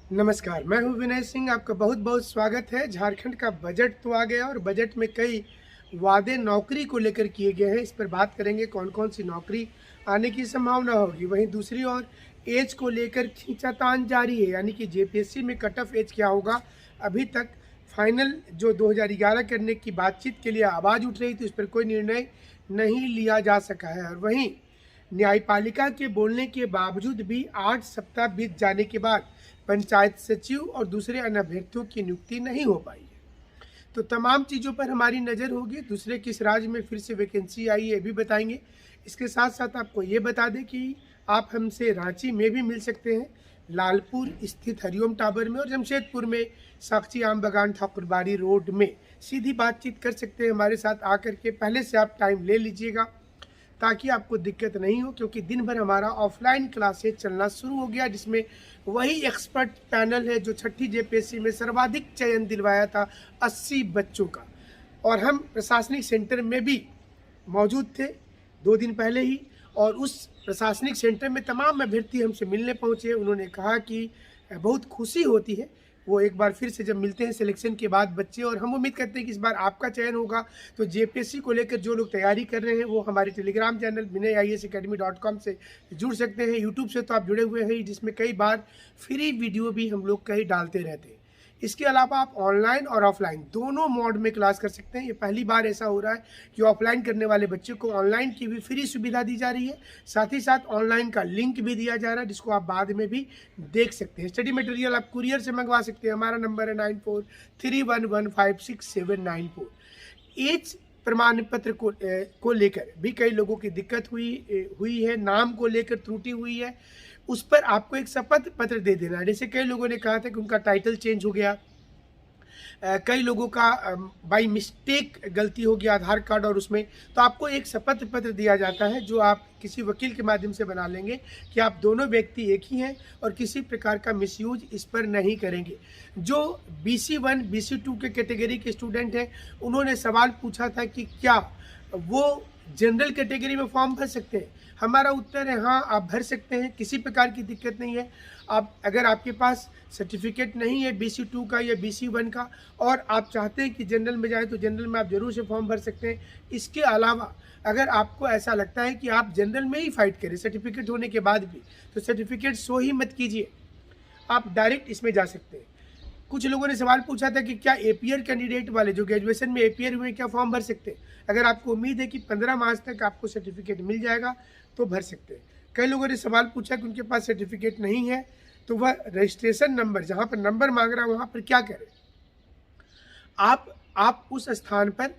नमस्कार, मैं हूँ विनय सिंह। आपका बहुत बहुत स्वागत है। झारखंड का बजट तो आ गया और बजट में कई वादे नौकरी को लेकर किए गए हैं। इस पर बात करेंगे कौन कौन सी नौकरी आने की संभावना होगी। वहीं दूसरी ओर एज को लेकर खींचातान जारी है, यानी कि जेपीएससी में कट ऑफ एज क्या होगा। अभी तक फाइनल जो 2011 करने की बातचीत के लिए आवाज़ उठ रही थी, उस पर कोई निर्णय नहीं लिया जा सका है। और वहीं न्यायपालिका के बोलने के बावजूद भी 8 सप्ताह बीत जाने के बाद पंचायत सचिव और दूसरे अन्य अभ्यर्थियों की नियुक्ति नहीं हो पाई है। तो तमाम चीज़ों पर हमारी नज़र होगी। दूसरे किस राज्य में फिर से वैकेंसी आई है ये भी बताएंगे। इसके साथ साथ आपको ये बता दें कि आप हमसे रांची में भी मिल सकते हैं, लालपुर स्थित हरिओम टावर में, और जमशेदपुर में साक्षी आम बागान ठाकुरबाड़ी रोड में सीधी बातचीत कर सकते हैं हमारे साथ आकर के। पहले से आप टाइम ले लीजिएगा ताकि आपको दिक्कत नहीं हो, क्योंकि दिन भर हमारा ऑफलाइन क्लासेज चलना शुरू हो गया, जिसमें वही एक्सपर्ट पैनल है जो छठी जेपीएससी में सर्वाधिक चयन दिलवाया था 80 बच्चों का। और हम प्रशासनिक सेंटर में भी मौजूद थे 2 दिन पहले ही, और उस प्रशासनिक सेंटर में तमाम अभ्यर्थी हमसे मिलने पहुंचे। उन्होंने कहा कि बहुत खुशी होती है वो एक बार फिर से जब मिलते हैं सिलेक्शन के बाद बच्चे, और हम उम्मीद करते हैं कि इस बार आपका चयन होगा। तो जेपीएससी को लेकर जो लोग तैयारी कर रहे हैं वो हमारे टेलीग्राम चैनल vinayIASacademy.com से जुड़ सकते हैं। यूट्यूब से तो आप जुड़े हुए हैं, जिसमें कई बार फ्री वीडियो भी हम लोग कहीं डालते रहते हैं। इसके अलावा आप ऑनलाइन और ऑफलाइन दोनों मोड में क्लास कर सकते हैं। ये पहली बार ऐसा हो रहा है कि ऑफलाइन करने वाले बच्चों को ऑनलाइन की भी फ्री सुविधा दी जा रही है। साथ ही साथ ऑनलाइन का लिंक भी दिया जा रहा है, जिसको आप बाद में भी देख सकते हैं। स्टडी मटेरियल आप कुरियर से मंगवा सकते हैं। हमारा नंबर है 9431156794। एज प्रमाण पत्र को लेकर भी कई लोगों की दिक्कत हुई है, नाम को लेकर त्रुटि हुई है। उस पर आपको एक शपथ पत्र दे देना है। जैसे कई लोगों ने कहा था कि उनका टाइटल चेंज हो गया, कई लोगों का बाई मिस्टेक गलती हो गया आधार कार्ड और उसमें, तो आपको एक शपथ पत्र दिया जाता है जो आप किसी वकील के माध्यम से बना लेंगे कि आप दोनों व्यक्ति एक ही हैं और किसी प्रकार का मिसयूज इस पर नहीं करेंगे। जो BC1 BC2 के कैटेगरी के स्टूडेंट हैं, उन्होंने सवाल पूछा था कि क्या वो जनरल कैटेगरी में फॉर्म भर सकते हैं। हमारा उत्तर है हाँ, आप भर सकते हैं, किसी प्रकार की दिक्कत नहीं है। आप अगर आपके पास सर्टिफिकेट नहीं है BC2 का या BC1 का और आप चाहते हैं कि जनरल में जाए, तो जनरल में आप जरूर से फॉर्म भर सकते हैं। इसके अलावा अगर आपको ऐसा लगता है कि आप जनरल में ही फाइट करें सर्टिफिकेट होने के बाद भी, तो सर्टिफिकेट शो ही मत कीजिए, आप डायरेक्ट इसमें जा सकते हैं। कुछ लोगों ने सवाल पूछा था कि क्या एपीयर कैंडिडेट वाले जो ग्रेजुएशन में एपीयर हुए क्या फॉर्म भर सकते हैं। अगर आपको उम्मीद है कि 15 मार्च तक आपको सर्टिफिकेट मिल जाएगा तो भर सकते हैं। कई लोगों ने सवाल पूछा कि उनके पास सर्टिफिकेट नहीं है तो वह रजिस्ट्रेशन नंबर, जहाँ पर नंबर मांग रहा है वहाँ पर क्या करें। आप उस स्थान पर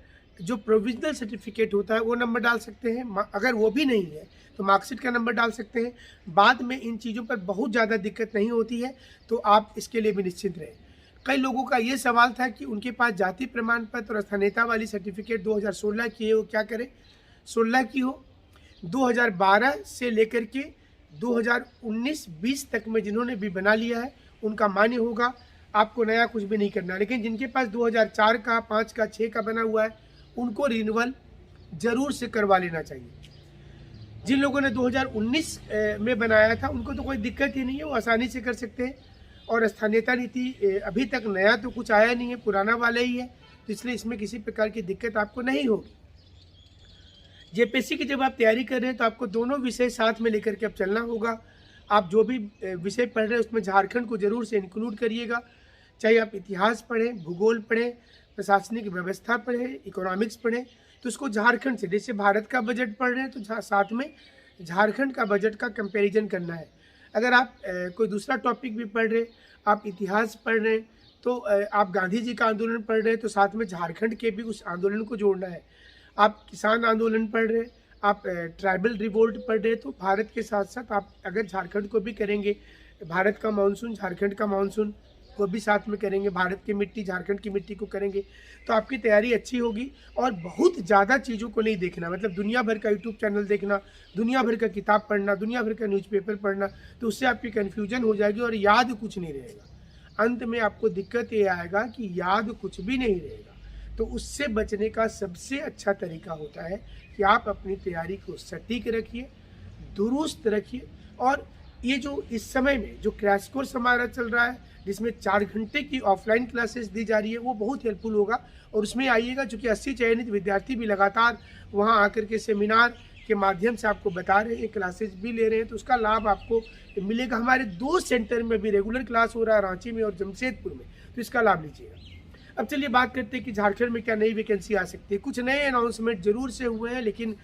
जो प्रोविजनल सर्टिफिकेट होता है वो नंबर डाल सकते हैं। अगर वो भी नहीं है तो मार्कशीट का नंबर डाल सकते हैं। बाद में इन चीज़ों पर बहुत ज़्यादा दिक्कत नहीं होती है, तो आप इसके लिए भी निश्चिंत रहें। कई लोगों का ये सवाल था कि उनके पास जाति प्रमाण पत्र और स्थानीयता वाली सर्टिफिकेट 2016 की है, वो क्या करें। 16 की हो, 2012 से लेकर के 2019-20 तक में जिन्होंने भी बना लिया है उनका मान्य होगा, आपको नया कुछ भी नहीं करना। लेकिन जिनके पास 2004 का, 5 का, 6 का बना हुआ है उनको रिन्यूअल जरूर से करवा लेना चाहिए। जिन लोगों ने 2019 में बनाया था उनको तो कोई दिक्कत ही नहीं है, वो आसानी से कर सकते हैं। और स्थानीयता नीति अभी तक नया तो कुछ आया नहीं है, पुराना वाला ही है, तो इसलिए इसमें किसी प्रकार की दिक्कत आपको नहीं होगी। जेपीएससी की जब आप तैयारी कर रहे हैं तो आपको दोनों विषय साथ में लेकर के अब चलना होगा। आप जो भी विषय पढ़ रहे हैं उसमें झारखंड को जरूर से इंक्लूड करिएगा। चाहे आप इतिहास पढ़ें, भूगोल पढ़ें, प्रशासनिक व्यवस्था पढ़ें, इकोनॉमिक्स पढ़ें, तो उसको झारखंड से, जैसे भारत का बजट पढ़ रहे हैं तो साथ में झारखंड का बजट का कंपैरिजन करना है। अगर आप कोई दूसरा टॉपिक भी पढ़ रहे हैं, आप इतिहास पढ़ रहे हैं, तो आप गांधी जी का आंदोलन पढ़ रहे हैं तो साथ में झारखंड के भी उस आंदोलन को जोड़ना है। आप किसान आंदोलन पढ़ रहे हैं, आप ट्राइबल रिवोल्ट पढ़ रहे हैं, तो भारत के साथ साथ आप अगर झारखंड को भी करेंगे, भारत का मानसून, झारखंड का मानसून को भी साथ में करेंगे, भारत की मिट्टी, झारखंड की मिट्टी को करेंगे, तो आपकी तैयारी अच्छी होगी। और बहुत ज़्यादा चीज़ों को नहीं देखना, मतलब दुनिया भर का यूट्यूब चैनल देखना, दुनिया भर का किताब पढ़ना, दुनिया भर का न्यूज़पेपर पढ़ना, तो उससे आपकी कन्फ्यूजन हो जाएगी और याद कुछ नहीं रहेगा। अंत में आपको दिक्कत ये आएगा कि याद कुछ भी नहीं रहेगा। तो उससे बचने का सबसे अच्छा तरीका होता है कि आप अपनी तैयारी को सटीक रखिए, दुरुस्त रखिए। और ये जो इस समय में जो क्रैश कोर्स हमारा चल रहा है, जिसमें 4 घंटे की ऑफलाइन क्लासेस दी जा रही है, वो बहुत हेल्पफुल होगा। और उसमें आइएगा, चूँकि 80 चयनित विद्यार्थी भी लगातार वहाँ आकर के सेमिनार के माध्यम से आपको बता रहे हैं, क्लासेस भी ले रहे हैं, तो उसका लाभ आपको मिलेगा। हमारे 2 सेंटर में भी रेगुलर क्लास हो रहा है, रांची में और जमशेदपुर में, तो इसका लाभ लीजिएगा। अब चलिए बात करते हैं कि झारखंड में क्या नई वैकेंसी आ सकती है। कुछ नए अनाउंसमेंट जरूर से हुए हैं, लेकिन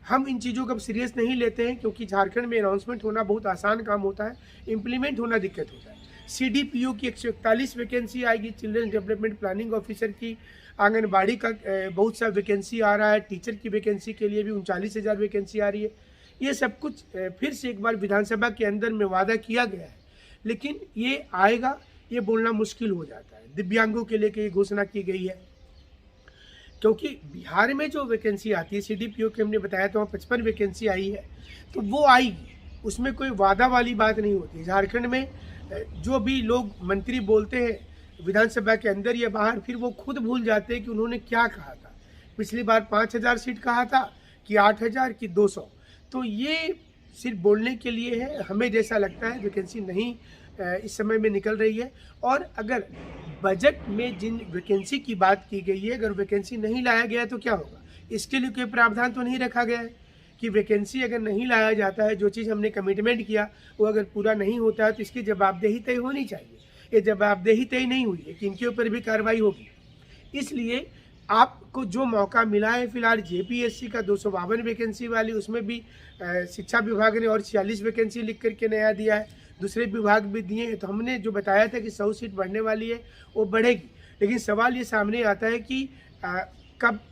हम इन चीज़ों को अब सीरियस नहीं लेते हैं, क्योंकि झारखंड में अनाउंसमेंट होना बहुत आसान काम होता है, इम्प्लीमेंट होना दिक्कत होता है। CDPO की 141 वैकेंसी आएगी, चिल्ड्रन डेवलपमेंट प्लानिंग ऑफिसर की, आंगनबाड़ी का बहुत सा वैकेंसी आ रहा है, टीचर की वैकेंसी के लिए भी 39,000 वैकेंसी आ रही है। ये सब कुछ फिर से एक बार विधानसभा के अंदर में वादा किया गया है, लेकिन ये आएगा ये बोलना मुश्किल हो जाता है। दिव्यांगों के लिए ये घोषणा की गई है, क्योंकि बिहार में जो वैकेंसी आती है CDPO की, हमने बताया तो वहाँ 55 वैकेंसी आई है, तो वो आएगी, उसमें कोई वादा वाली बात नहीं होती। झारखंड में जो भी लोग मंत्री बोलते हैं विधानसभा के अंदर या बाहर, फिर वो खुद भूल जाते हैं कि उन्होंने क्या कहा था। पिछली बार 5,000 सीट कहा था कि 8,000 की 200, तो ये सिर्फ बोलने के लिए है। हमें जैसा लगता है वैकेंसी नहीं इस समय में निकल रही है। और अगर बजट में जिन वैकेंसी की बात की गई है, अगर वैकेंसी नहीं लाया गया तो क्या होगा, इसके लिए कोई प्रावधान तो नहीं रखा गया है कि वैकेंसी अगर नहीं लाया जाता है, जो चीज़ हमने कमिटमेंट किया वो अगर पूरा नहीं होता है तो इसकी जवाबदेही तय होनी चाहिए। ये जवाबदेही तय नहीं हुई है कि इनके ऊपर भी कार्रवाई होगी। इसलिए आपको जो मौका मिला है, फिलहाल JPSC का 252 वैकेंसी वाली, उसमें भी शिक्षा विभाग ने और 46 वैकेंसी लिख करके नया दिया है, दूसरे विभाग भी दिए हैं। तो हमने जो बताया था कि 100 सीट बढ़ने वाली है, वो बढ़ेगी, लेकिन सवाल ये सामने आता है कि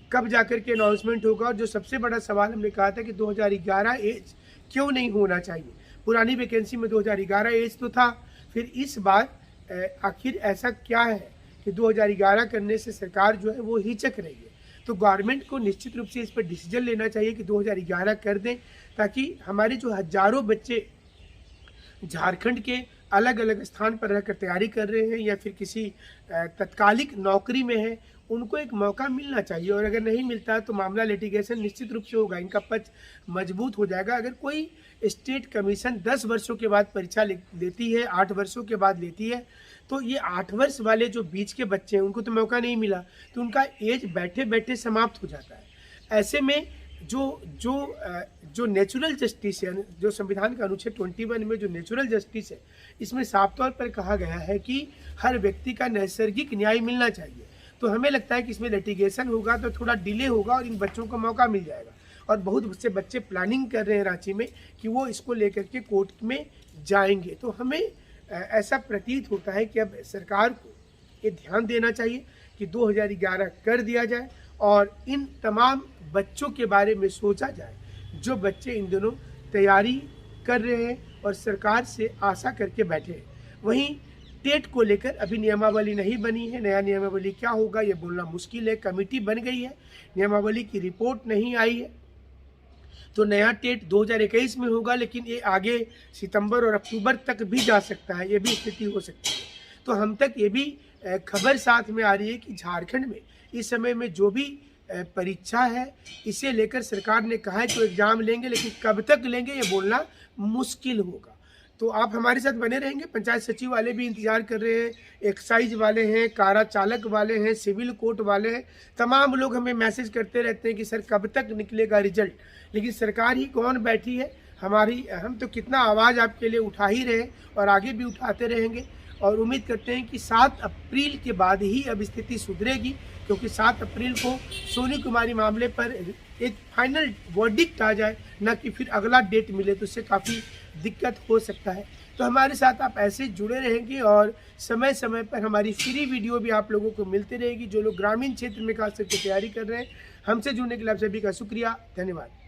कब जाकर के अनाउंसमेंट होगा। और जो सबसे बड़ा सवाल हमने कहा था कि 2011 एज क्यों नहीं होना चाहिए। पुरानी वैकेंसी में 2011 एज तो था, फिर इस बार आखिर ऐसा क्या है कि 2011 करने से सरकार जो है वो हिचक रही है। तो गवर्नमेंट को निश्चित रूप से इस पर डिसीजन लेना चाहिए कि 2011 कर दें, ताकि हमारे जो हजारों बच्चे झारखंड के अलग अलग स्थान पर रहकर तैयारी कर रहे हैं या फिर किसी तत्कालिक नौकरी में हैं, उनको एक मौका मिलना चाहिए। और अगर नहीं मिलता तो मामला लिटिगेशन निश्चित रूप से होगा, इनका पक्ष मजबूत हो जाएगा। अगर कोई स्टेट कमीशन 10 वर्षों के बाद परीक्षा लेती है, 8 वर्षों के बाद लेती है, तो ये 8 वर्ष वाले जो बीच के बच्चे हैं उनको तो मौका नहीं मिला, तो उनका एज बैठे बैठे समाप्त हो जाता है। ऐसे में जो नेचुरल जस्टिस है, जो संविधान का अनुच्छेद 21 में जो नेचुरल जस्टिस है, इसमें साफ तौर पर कहा गया है कि हर व्यक्ति का नैसर्गिक न्याय मिलना चाहिए। तो हमें लगता है कि इसमें लिटिगेशन होगा तो थोड़ा डिले होगा और इन बच्चों को मौका मिल जाएगा। और बहुत से बच्चे प्लानिंग कर रहे हैं रांची में कि वो इसको लेकर के कोर्ट में जाएंगे। तो हमें ऐसा प्रतीत होता है कि अब सरकार को ये ध्यान देना चाहिए कि 2011 कर दिया जाए और इन तमाम बच्चों के बारे में सोचा जाए जो बच्चे इन दिनों तैयारी कर रहे हैं और सरकार से आशा करके बैठे हैं। वहीं टेट को लेकर अभी नियमावली नहीं बनी है, नया नियमावली क्या होगा ये बोलना मुश्किल है। कमेटी बन गई है, नियमावली की रिपोर्ट नहीं आई है, तो नया टेट 2021 में होगा, लेकिन ये आगे सितंबर और अक्टूबर तक भी जा सकता है, ये भी स्थिति हो सकती है। तो हम तक ये भी खबर साथ में आ रही है कि झारखंड में इस समय में जो भी परीक्षा है, इसे लेकर सरकार ने कहा है कि वो एग्ज़ाम लेंगे, लेकिन कब तक लेंगे ये बोलना मुश्किल होगा। तो आप हमारे साथ बने रहेंगे। पंचायत सचिव वाले भी इंतजार कर रहे हैं, एक्साइज वाले हैं, कारा चालक वाले हैं, सिविल कोर्ट वाले हैं, तमाम लोग हमें मैसेज करते रहते हैं कि सर कब तक निकलेगा रिजल्ट। लेकिन सरकार ही कौन बैठी है, हम तो कितना आवाज़ आपके लिए उठा ही रहे और आगे भी उठाते रहेंगे। और उम्मीद करते हैं कि 7 अप्रैल के बाद ही अब स्थिति सुधरेगी, क्योंकि 7 अप्रैल को सोनी कुमारी मामले पर एक फाइनल वर्डिक्ट आ जाए, ना कि फिर अगला डेट मिले, तो उससे काफ़ी दिक्कत हो सकता है। तो हमारे साथ आप ऐसे जुड़े रहेंगे और समय समय पर हमारी फ्री वीडियो भी आप लोगों को मिलती रहेगी। जो लोग ग्रामीण क्षेत्र में खास करके तैयारी कर रहे हैं, हमसे जुड़ने के लिए आप सभी का शुक्रिया, धन्यवाद।